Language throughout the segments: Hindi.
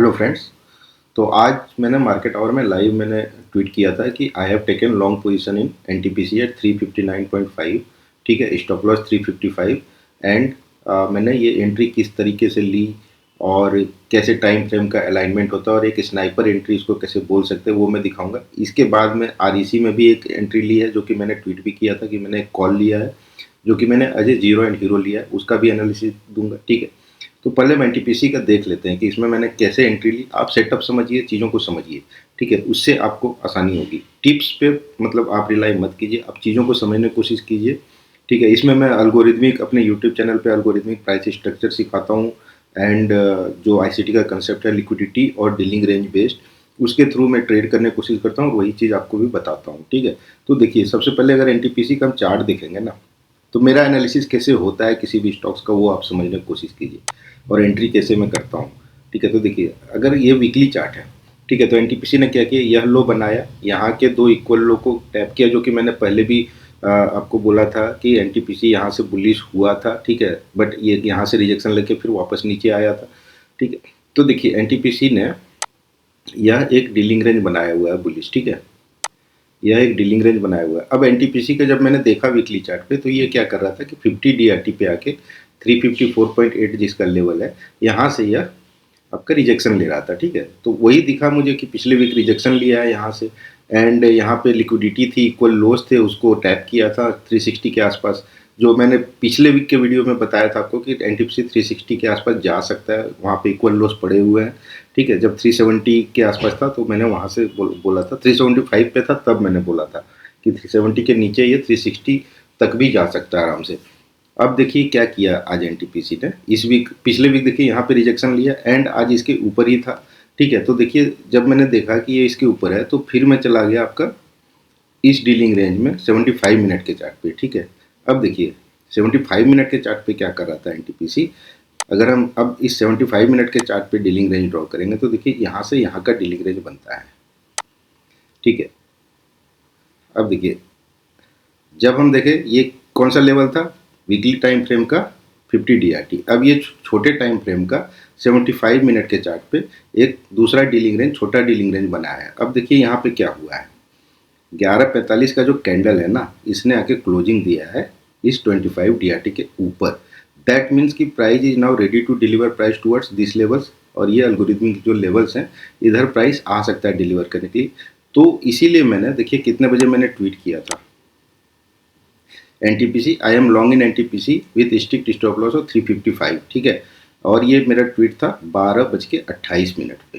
Hello friends. तो आज मैंने मार्केट आवर में लाइव मैंने ट्वीट किया था कि I have taken long position in NTPC at 359.5। ठीक है, स्टॉप लॉस 355 एंड मैंने ये एंट्री किस तरीके से ली और कैसे टाइम फ्रेम का अलाइनमेंट होता है और एक स्नाइपर एंट्री इसको कैसे बोल सकते हैं वो मैं दिखाऊंगा। इसके बाद में आरईसी में भी एक एंट्री ली है जो कि मैंने ट्वीट भी किया था कि मैंने एक कॉल लिया है जो कि मैंने अजय जीरो एंड हीरो लिया है, उसका भी एनालिसिस दूंगा। ठीक है, तो पहले हम एनटीपीसी का देख लेते हैं कि इसमें मैंने कैसे एंट्री ली। आप सेटअप समझिए, चीज़ों को समझिए, ठीक है, उससे आपको आसानी होगी। टिप्स पे मतलब आप रिलाई मत कीजिए, आप चीज़ों को समझने की कोशिश कीजिए। ठीक है, इसमें मैं अल्गोरिदमिक अपने यूट्यूब चैनल पे अल्गोरिदमिक प्राइस स्ट्रक्चर सिखाता हूँ एंड जो आईसीटी का कंसेप्ट है लिक्विडिटी और डीलिंग रेंज बेस्ड, उसके थ्रू मैं ट्रेड करने की कोशिश करता हूँ, वही चीज़ आपको भी बताता हूँ। ठीक है, तो देखिए सबसे पहले अगर एनटीपीसी का हम चार्ट देखेंगे ना, तो मेरा एनालिसिस कैसे होता है किसी भी स्टॉक्स का वो आप समझने की कोशिश कीजिए और एंट्री कैसे मैं करता हूँ। ठीक है, तो देखिए अगर ये वीकली चार्ट है, ठीक है, तो एनटीपीसी ने क्या किया, यह लो बनाया, यहाँ के दो इक्वल लो को टैप किया, जो कि मैंने पहले भी आपको बोला था कि एनटीपीसी यहाँ से बुलिश हुआ था। ठीक है, बट ये यहाँ से रिजेक्शन लेके फिर वापस नीचे आया था। ठीक है, तो देखिए एनटीपीसी ने यह एक डीलिंग रेंज बनाया हुआ है बुलिश। ठीक है, यह एक डीलिंग रेंज बनाया हुआ है। अब एनटीपीसी का जब मैंने देखा वीकली चार्ट पे, तो ये क्या कर रहा था कि 50 डीआरटी पे आके 354.8 जिसका लेवल है, यहाँ से यह आपका रिजेक्शन ले रहा था। ठीक है, तो वही दिखा मुझे कि पिछले वीक रिजेक्शन लिया है यहाँ से एंड यहाँ पे लिक्विडिटी थी, इक्वल लोस थे, उसको टैप किया था 360 के आसपास। जो मैंने पिछले वीक के वीडियो में बताया था आपको कि एनटीपीसी 360 के आसपास जा सकता है, वहाँ पे इक्वल लोस पड़े हुए हैं। ठीक है, जब 370 के आसपास था तो मैंने वहाँ से बोला था, 375 पे था तब मैंने बोला था कि 370 के नीचे ये 360 तक भी जा सकता है आराम से। अब देखिए क्या किया आज एनटीपीसी ने इस वीक, पिछले वीक देखिए यहाँ पे रिजेक्शन लिया एंड आज इसके ऊपर ही था। ठीक है, तो देखिए जब मैंने देखा कि ये इसके ऊपर है तो फिर मैं चला गया आपका इस डीलिंग रेंज में 75 मिनट के चार्ट पे। ठीक है, अब देखिए 75 मिनट के चार्ट पे क्या कर रहा था एनटीपीसी। अगर हम अब इस 75 मिनट के चार्ट पे डीलिंग रेंज ड्रॉ करेंगे तो देखिए यहाँ से यहाँ का डीलिंग रेंज बनता है। ठीक है, अब देखिए जब हम देखें ये कौन सा लेवल था, वीकली टाइम फ्रेम का 50 डीआरटी। अब ये छोटे टाइम फ्रेम का 75 मिनट के चार्ट पे एक दूसरा डीलिंग रेंज, छोटा डीलिंग रेंज बनाया है। अब देखिए यहाँ पे क्या हुआ है, 11:45 का जो कैंडल है ना, इसने आके क्लोजिंग दिया है इस 25 डीआरटी के ऊपर। दैट मीन्स कि price is now ready to deliver price towards this levels, और ये अल्गोरिथमिक जो लेवल्स हैं इधर प्राइस आ सकता है डिलीवर करने के लिए। तो इसीलिए मैंने देखिए कितने बजे मैंने ट्वीट किया था, NTPC I am long in NTPC with strict stop loss of 355। ठीक है, और ये मेरा ट्वीट था 12:28 पे।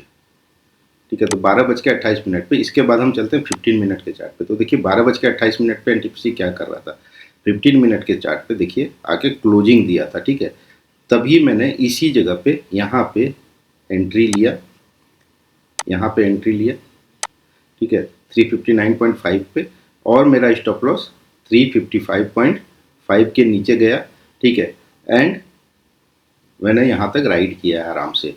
ठीक है, तो 12:28 पे। इसके बाद हम चलते हैं 15 मिनट के चार्ट पे। तो देखिए 12:28 पे एनटीपीसी क्या कर रहा था, 15 मिनट के चार्ट पे देखिए आके क्लोजिंग दिया था। ठीक है, तभी मैंने इसी जगह पे यहाँ पे एंट्री लिया, यहाँ पे एंट्री लिया। ठीक है, 359.5 पे, और मेरा स्टॉप लॉस 355.5 के नीचे गया। ठीक है, एंड मैंने यहाँ तक राइड किया है आराम से।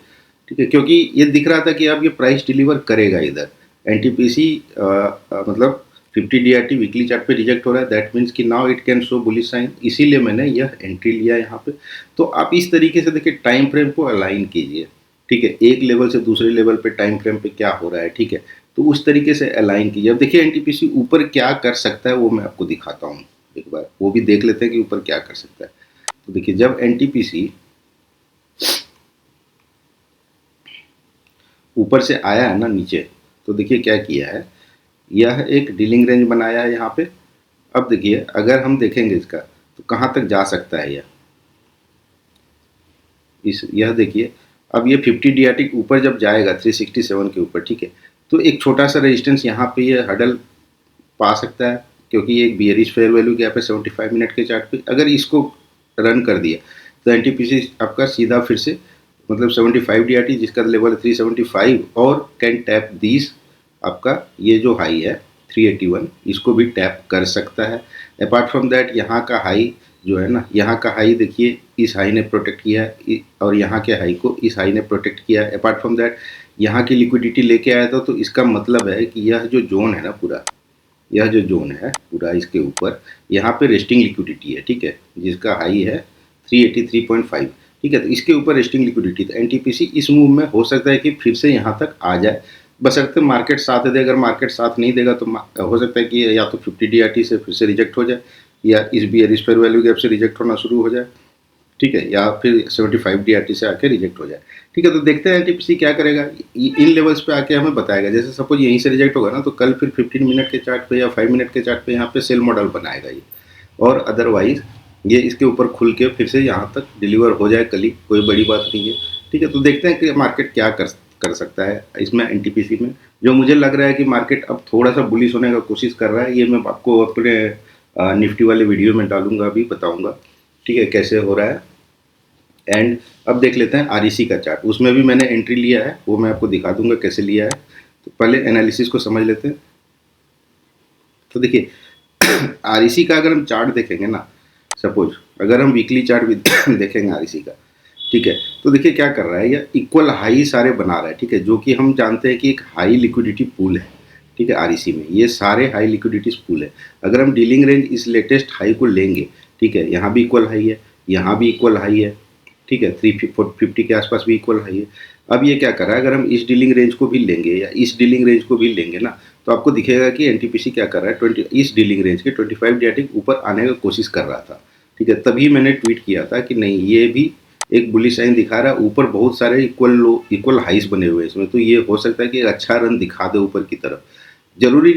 ठीक है, क्योंकि ये दिख रहा था कि अब ये प्राइस डिलीवर करेगा इधर। एनटीपीसी मतलब 50 डीआरटी वीकली चार्ट पे रिजेक्ट हो रहा है, दैट मीन्स कि now it can show bullish sign, इसीलिए मैंने यह एंट्री लिया यहाँ पे। तो आप इस तरीके से देखिए टाइम फ्रेम को अलाइन कीजिए। ठीक है, एक लेवल से दूसरे लेवल पे टाइम फ्रेम पे क्या हो रहा है। ठीक है, तो उस तरीके से अलाइन कीजिए। अब देखिए एनटीपीसी ऊपर क्या कर सकता है वो मैं आपको दिखाता हूँ, एक बार वो भी देख लेते हैं कि ऊपर क्या कर सकता है। तो देखिए जब एनटीपीसी ऊपर से आया है ना नीचे, तो देखिए क्या किया है, यह एक डीलिंग रेंज बनाया है यहाँ पे। अब देखिए अगर हम देखेंगे इसका तो कहाँ तक जा सकता है यह देखिए अब ये 50 डीआरटी ऊपर जब जाएगा 367 के ऊपर। ठीक है, तो एक छोटा सा रेजिस्टेंस यहाँ पे ये हडल पा सकता है, क्योंकि ये एक बियरिश फेयर वैल्यू गैप है 75 मिनट के चार्ट पे। अगर इसको रन कर दिया तो एनटीपीसी आपका सीधा फिर से मतलब 75 डीआरटी जिसका लेवल है 375 और कैन टैप दिस, आपका ये जो हाई है 381, इसको भी टैप कर सकता है। अपार्ट फ्रॉम दैट यहाँ का हाई जो है ना, यहाँ का हाई देखिए इस हाई ने प्रोटेक्ट किया है और यहाँ के हाई को इस हाई ने प्रोटेक्ट किया है। अपार्ट फ्रॉम दैट यहाँ की लिक्विडिटी लेके आया था, तो इसका मतलब है कि यह जो जोन है ना पूरा, यह जो जोन है पूरा इसके ऊपर यहाँ पे रेस्टिंग लिक्विडिटी है। ठीक है, जिसका हाई है 383.5। ठीक है, तो इसके ऊपर रेस्टिंग लिक्विडिटी था। एनटीपीसी इस मूव में हो सकता है कि फिर से यहाँ तक आ जाए, बशर्ते मार्केट साथ दे। अगर मार्केट साथ नहीं देगा तो हो सकता है कि या तो 50 डीआरटी से फिर से रिजेक्ट हो जाए, या इस बियरिश फेयर वैल्यू गैप से रिजेक्ट होना शुरू हो जाए, ठीक है, या फिर 75 डीआरटी से आके रिजेक्ट हो जाए। ठीक है, तो देखते हैं एनटीपीसी क्या करेगा। इन लेवल्स पे आके हमें बताएगा। जैसे सपोज यहीं से रिजेक्ट होगा ना, तो कल फिर 15 मिनट के चार्ट पे या 5 मिनट के चार्ट पे यहाँ पे सेल मॉडल बनाएगा ये, और अदरवाइज ये इसके ऊपर खुल के फिर से यहाँ तक डिलीवर हो जाए कल ही, कोई बड़ी बात नहीं है। ठीक है, तो देखते हैं कि मार्केट क्या कर सकता है इसमें एनटीपीसी में। जो मुझे लग रहा है कि मार्केट अब थोड़ा सा बुलिश होने का कोशिश कर रहा है, ये मैं आपको अपने निफ्टी वाले वीडियो में डालूंगा, अभी बताऊंगा, ठीक है, कैसे हो रहा है। एंड अब देख लेते हैं आरईसी का चार्ट, उसमें भी मैंने एंट्री लिया है, वो मैं आपको दिखा दूंगा कैसे लिया है। तो पहले एनालिसिस को समझ लेते हैं। तो देखिए आरईसी का अगर हम चार्ट देखेंगे ना, सपोज अगर हम वीकली चार्ट भी देखेंगे आरईसी का, ठीक है, तो देखिए क्या कर रहा है, ये इक्वल हाई सारे बना रहा है, ठीक है, जो कि हम जानते हैं कि एक हाई लिक्विडिटी पूल है, ठीक है, आरईसी में ये सारे हाई लिक्विडिटी पूल है। अगर हम डीलिंग रेंज इस लेटेस्ट हाई को लेंगे, ठीक है, यहाँ भी इक्वल हाई है, यहाँ भी इक्वल हाई है, ठीक है, 350 के आसपास भी इक्वल हाई है। अब ये क्या कर रहा है, अगर हम इस डीलिंग रेंज को भी लेंगे या इस डीलिंग रेंज को भी लेंगे ना, तो आपको दिखेगा कि एनटीपीसी क्या कर रहा है, 20 इस डीलिंग रेंज के 25 डीआरटी ऊपर आने का कोशिश कर रहा था, ठीक है। तभी मैंने ट्वीट किया था कि नहीं, ये भी एक बुलिश साइन दिखा रहा है, ऊपर बहुत सारे इक्वल लो इक्वल हाइस बने हुए हैं इसमें, तो ये हो सकता है कि एक अच्छा रन दिखा दे ऊपर की तरफ। जरूरी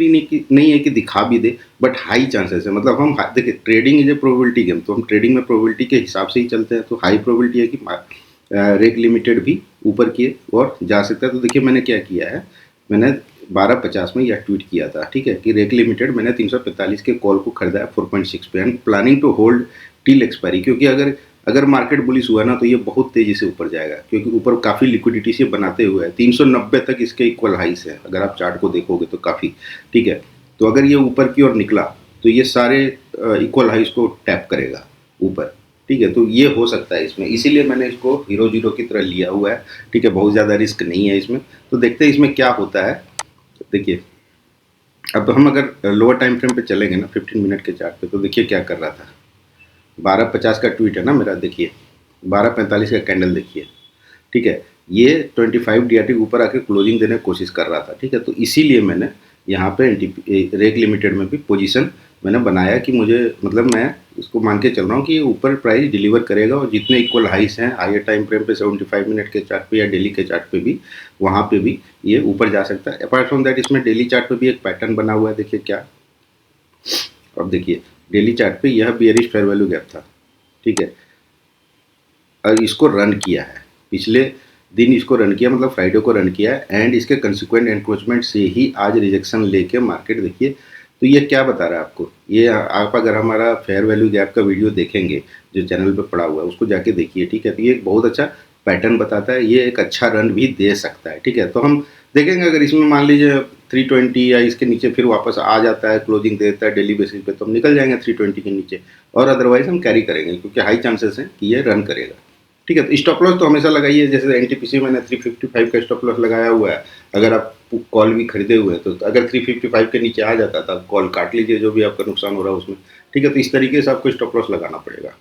नहीं है कि दिखा भी दे, बट हाई चांसेस है। मतलब हम देखिए, trading is a probability game, तो हम ट्रेडिंग में प्रोबेबिलिटी के हिसाब से ही चलते हैं, तो हाई प्रोबेबिलिटी है कि रेक लिमिटेड भी ऊपर की और जा सकता है। तो देखिए मैंने क्या किया है, मैंने 1250 में यह ट्वीट किया था, ठीक है, कि रेक लिमिटेड मैंने 345 के कॉल को खरीदा है 4.6 पे, and planning to hold till expiry, क्योंकि अगर मार्केट बुलिश हुआ ना तो ये बहुत तेजी से ऊपर जाएगा, क्योंकि ऊपर काफ़ी लिक्विडिटी से बनाते हुए है। 390 तक इसके इक्वल हाइस है, अगर आप चार्ट को देखोगे तो काफ़ी, ठीक है। तो अगर ये ऊपर की ओर निकला तो ये सारे इक्वल हाइस को टैप करेगा ऊपर, ठीक है। तो ये हो सकता है इसमें, इसीलिए मैंने इसको हीरो जीरो की तरह लिया हुआ है, ठीक है, बहुत ज़्यादा रिस्क नहीं है इसमें। तो देखते हैं इसमें क्या होता है। देखिए अब हम अगर लोअर टाइम फ्रेम पे चलेंगे ना, 15 मिनट के चार्ट पे, तो देखिए क्या कर रहा था। 1250 का ट्वीट है ना मेरा, देखिए 1245 का कैंडल देखिए, ठीक है, ये 25 डीआरटी ऊपर आके क्लोजिंग देने की कोशिश कर रहा था, ठीक है। तो इसीलिए मैंने यहाँ पे रेक लिमिटेड में भी पोजीशन मैंने बनाया कि मुझे, मतलब मैं इसको मान के चल रहा हूँ कि ये ऊपर प्राइस डिलीवर करेगा, और जितने इक्वल हाइस हैं हायर टाइम फ्रेम पे 75 मिनट के चार्ट पे या डेली के चार्ट पे भी, वहाँ पे भी ये ऊपर जा सकता है। अपार्ट फ्रॉम दैट इसमें डेली चार्ट पे भी एक पैटर्न बना हुआ है, देखिए क्या। अब देखिए डेली चार्ट पे यह बियरिश फेयर वैल्यू गैप था, ठीक है, और इसको रन किया है, पिछले दिन इसको रन किया, मतलब फ्राइडे को रन किया है, एंड इसके कंसिक्वेंट एनक्रोचमेंट से ही आज रिजेक्शन लेके मार्केट, देखिए। तो ये क्या बता रहा है आपको, ये आप अगर हमारा फेयर वैल्यू गैप का वीडियो देखेंगे जो चैनल पे पड़ा हुआ है, उसको जाके देखिए, ठीक है। तो ये एक बहुत अच्छा पैटर्न बताता है, ये एक अच्छा रन भी दे सकता है, ठीक है। तो हम देखेंगे अगर इसमें मान लीजिए 320 या इसके नीचे फिर वापस आ जाता है, क्लोजिंग देता है डेली बेसिस पे, तो हम निकल जाएंगे 320 के नीचे, और अदरवाइज हम कैरी करेंगे, क्योंकि हाई चांसेस हैं कि ये रन करेगा, ठीक है। तो स्टॉप लॉस तो हमेशा लगाइए, जैसे एनटीपीसी मैंने 355 का स्टॉप लॉस लगाया हुआ है। अगर आप कॉल भी खरीदे हुए हैं तो अगर 355 के नीचे आ जाता था, कॉल काट लीजिए, जो भी आपका नुकसान हो रहा है उसमें, ठीक है। तो इस तरीके से आपको स्टॉप लॉस लगाना पड़ेगा।